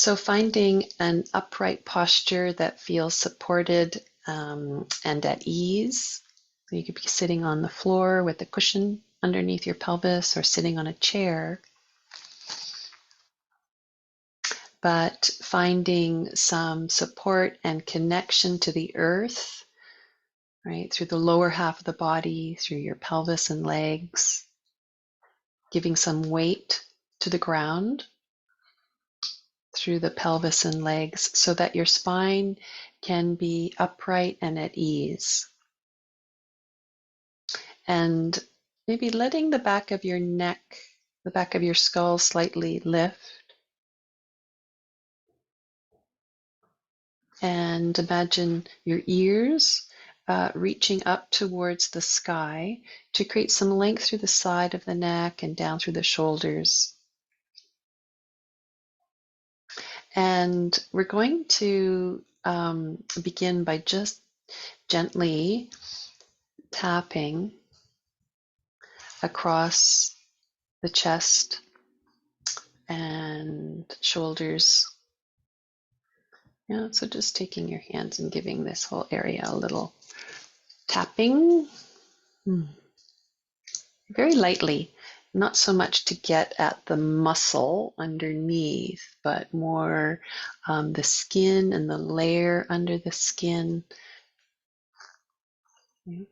So finding an upright posture that feels supported and at ease. So you could be sitting on the floor with a cushion underneath your pelvis or sitting on a chair. But finding some support and connection to the earth, right, through the lower half of the body, through your pelvis and legs, giving some weight to the ground through the pelvis and legs so that your spine can be upright and at ease. And maybe letting the back of your neck, the back of your skull slightly lift. And imagine your ears reaching up towards the sky to create some length through the side of the neck and down through the shoulders. And we're going to begin by just gently tapping across the chest and shoulders. Yeah, so just taking your hands and giving this whole area a little tapping. Very lightly, not so much to get at the muscle underneath, but more the skin and the layer under the skin,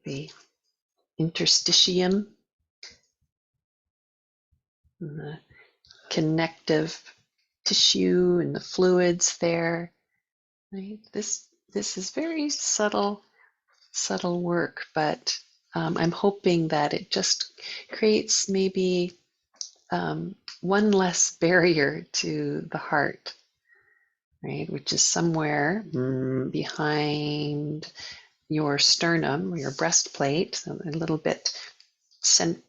the interstitium, and the connective tissue and the fluids there. Right? This is very subtle work, but I'm hoping that it just creates maybe one less barrier to the heart, right? Which is somewhere behind your sternum or your breastplate, so a little bit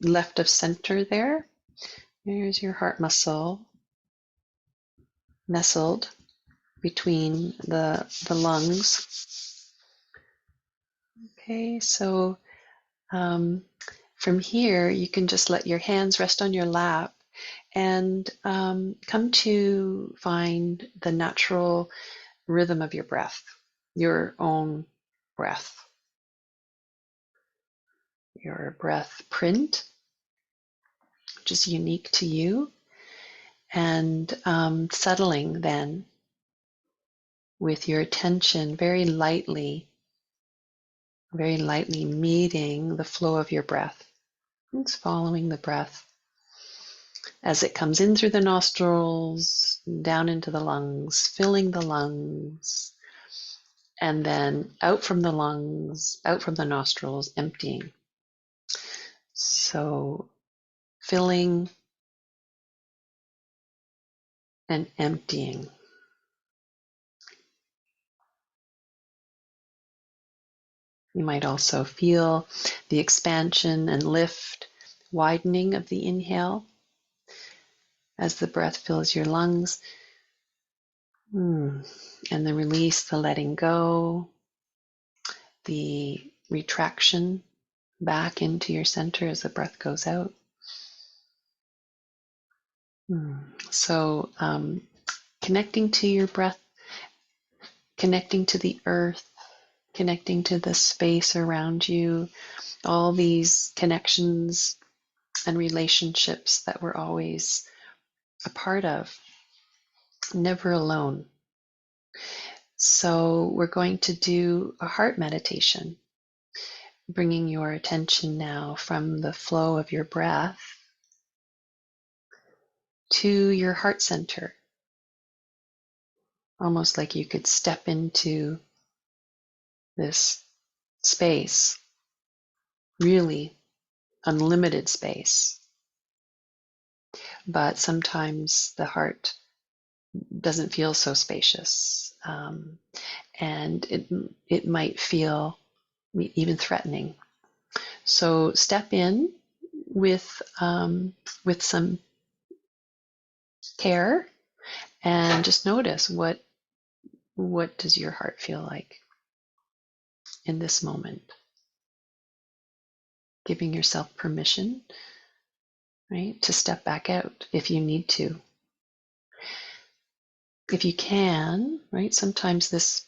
left of center there. There's your heart muscle nestled between the lungs. Okay, so from here, you can just let your hands rest on your lap and come to find the natural rhythm of your breath, your own breath, your breath print, which is unique to you, and settling then with your attention very lightly meeting the flow of your breath. It's following the breath as it comes in through the nostrils, down into the lungs, filling the lungs, and then out from the lungs, out from the nostrils, emptying. So filling and emptying. You might also feel the expansion and lift, widening of the inhale as the breath fills your lungs. And the release, the letting go, the retraction back into your center as the breath goes out. So connecting to your breath, connecting to the earth, connecting to the space around you, all these connections and relationships that we're always a part of, never alone. So we're going to do a heart meditation, bringing your attention now from the flow of your breath to your heart center, almost like you could step into this space, really unlimited space. But sometimes the heart doesn't feel so spacious, and it might feel even threatening. So step in with some care and just notice what does your heart feel like in this moment. Giving yourself permission, right, to step back out if you need to. If you can, right, sometimes this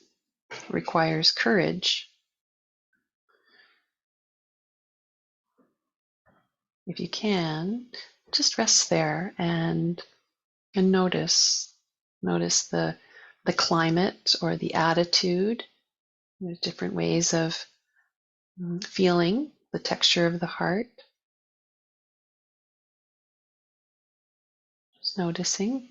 requires courage. If you can, just rest there and notice the climate or the attitude. There's different ways of feeling the texture of the heart. Just noticing.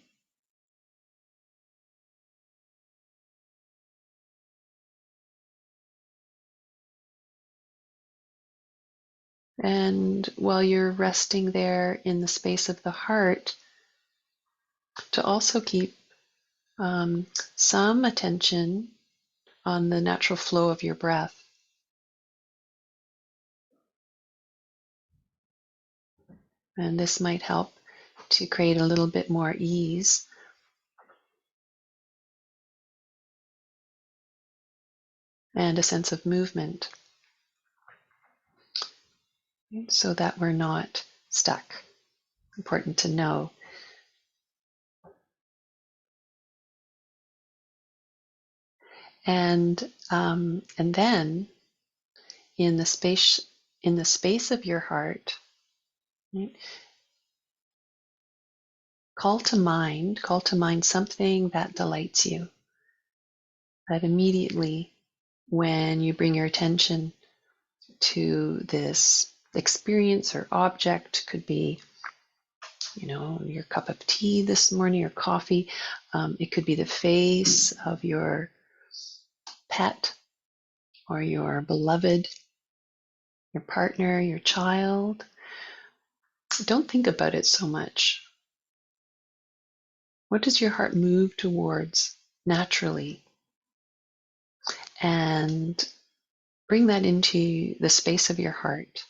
And while you're resting there in the space of the heart, to also keep some attention on the natural flow of your breath. And this might help to create a little bit more ease and a sense of movement so that we're not stuck. Important to know. And then in the space of your heart, right, call to mind something that delights you. That immediately, when you bring your attention to this experience or object, could be, your cup of tea this morning or coffee. It could be the face of your pet or your beloved, your partner, your child. Don't think about it so much. What does your heart move towards naturally? And bring that into the space of your heart.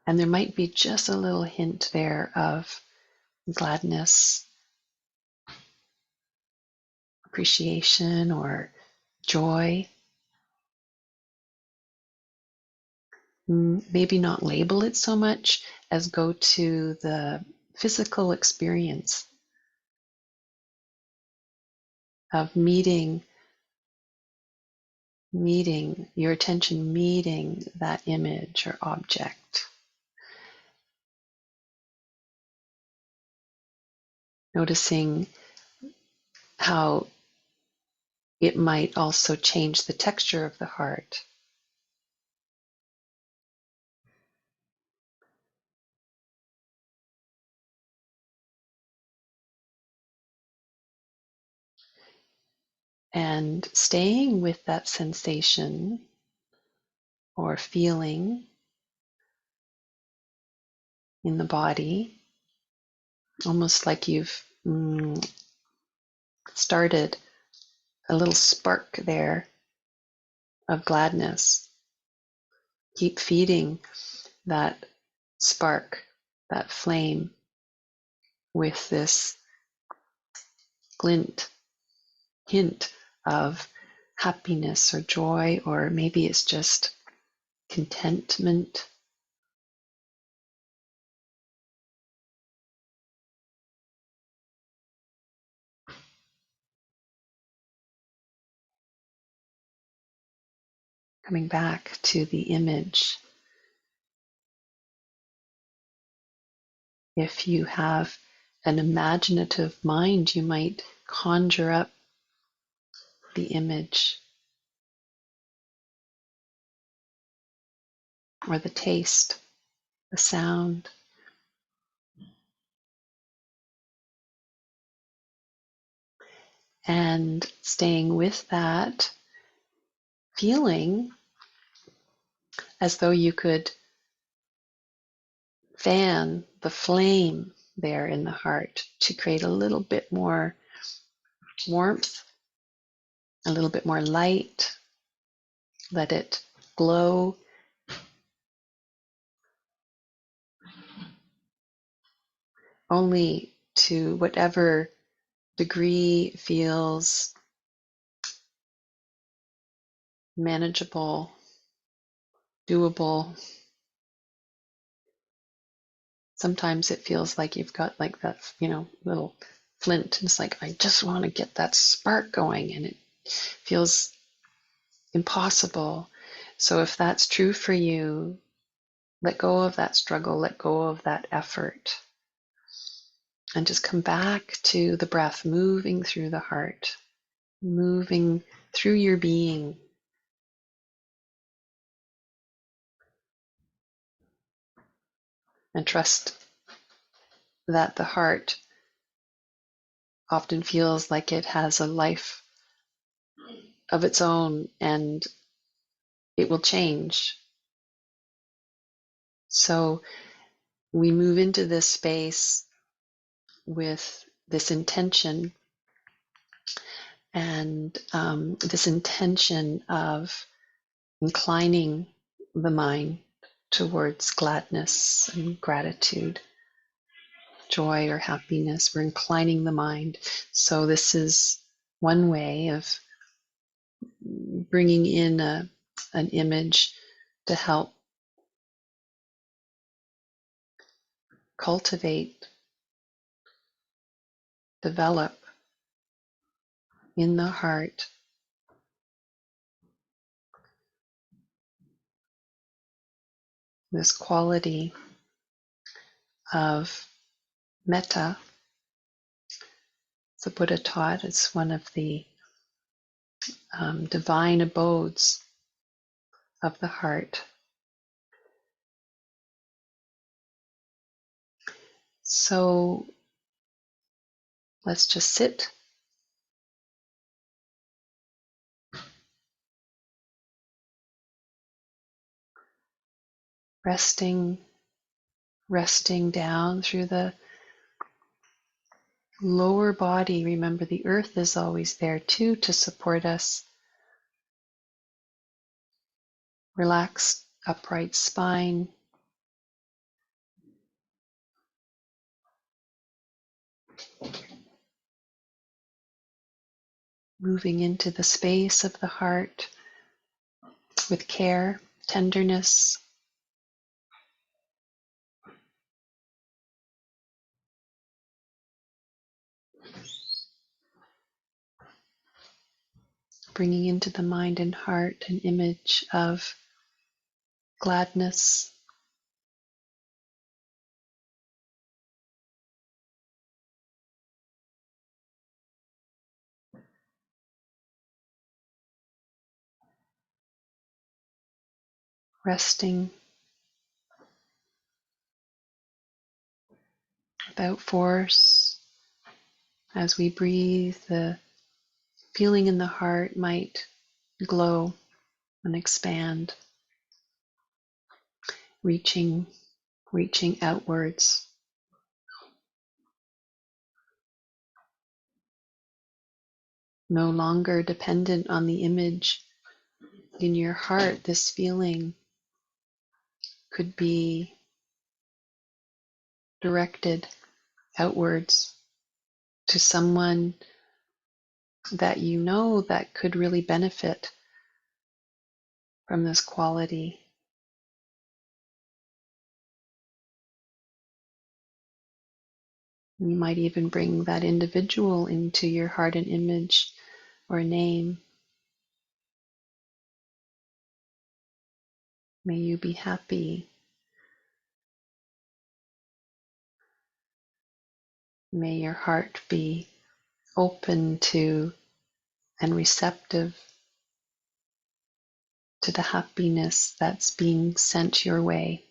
And there might be just a little hint there of gladness, appreciation, or joy. Maybe not label it so much as go to the physical experience of meeting your attention, meeting that image or object. Noticing how it might also change the texture of the heart. And staying with that sensation or feeling in the body, almost like you've started a little spark there of gladness. Keep feeding that spark, that flame, with this hint of happiness or joy, or maybe it's just contentment. Coming back to the image. If you have an imaginative mind, you might conjure up the image or the taste, the sound. And staying with that feeling as though you could fan the flame there in the heart to create a little bit more warmth, a little bit more light. Let it glow. Only to whatever degree feels manageable, doable. Sometimes it feels like you've got like that, little flint. And it's like, I just want to get that spark going, and it feels impossible. So if that's true for you, let go of that struggle, let go of that effort, and just come back to the breath moving through the heart, moving through your being. And trust that the heart often feels like it has a life of its own and it will change. So we move into this space with this intention, and this intention of inclining the mind towards gladness and gratitude, joy or happiness. We're inclining the mind. So this is one way of bringing in an image to help cultivate, develop in the heart this quality of metta. The Buddha taught it's one of the divine abodes of the heart. So let's just sit, resting down through the lower body. Remember, the earth is always there too to support us. Relaxed, upright spine. Moving into the space of the heart with care, tenderness. Bringing into the mind and heart an image of gladness, resting without force. As we breathe, the feeling in the heart might glow and expand, reaching outwards. No longer dependent on the image in your heart. This feeling could be directed outwards to someone that you know that could really benefit from this quality. You might even bring that individual into your heart and image or name. May you be happy. May your heart be open to and receptive to the happiness that's being sent your way.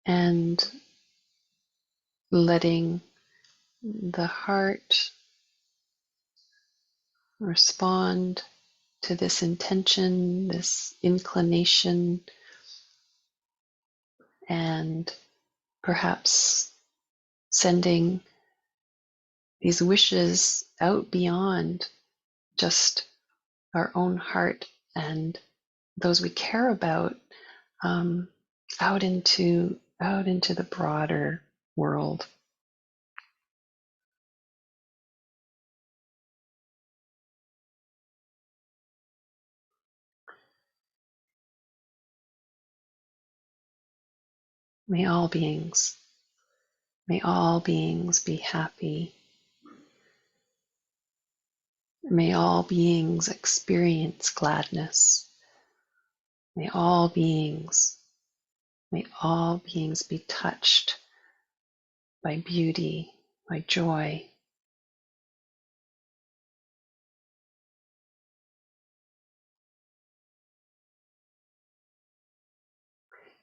And letting the heart respond to this intention, this inclination, and perhaps sending these wishes out beyond just our own heart and those we care about, um, out into the broader world. May all beings, may all beings be happy. May all beings experience gladness. May all beings, may all beings be touched by beauty, by joy.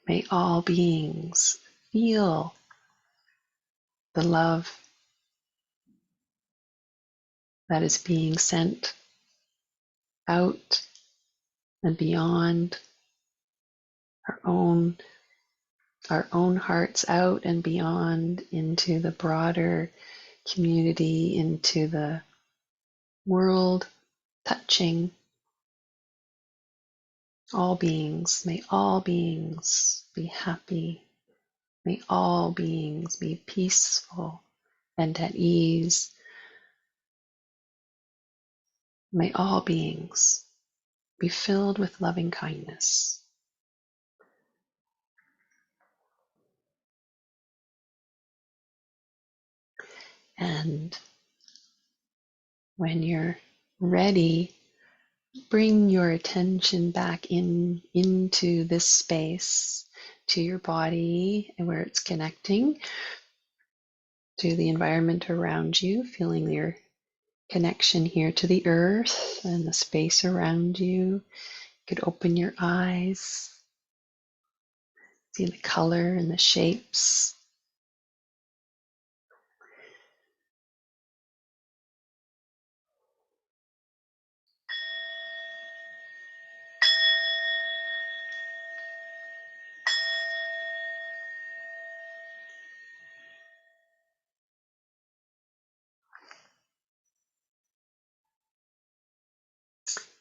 May all beings feel the love that is being sent out and beyond our own our own hearts, out and beyond into the broader community, into the world, touching all beings. May all beings be happy. May all beings be peaceful and at ease. May all beings be filled with loving kindness. And when you're ready, bring your attention back into this space, to your body and where it's connecting to the environment around you, feeling your connection here to the earth and the space around you. You could open your eyes, see the color and the shapes.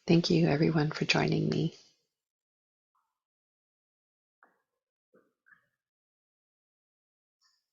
Thank you, everyone, for joining me.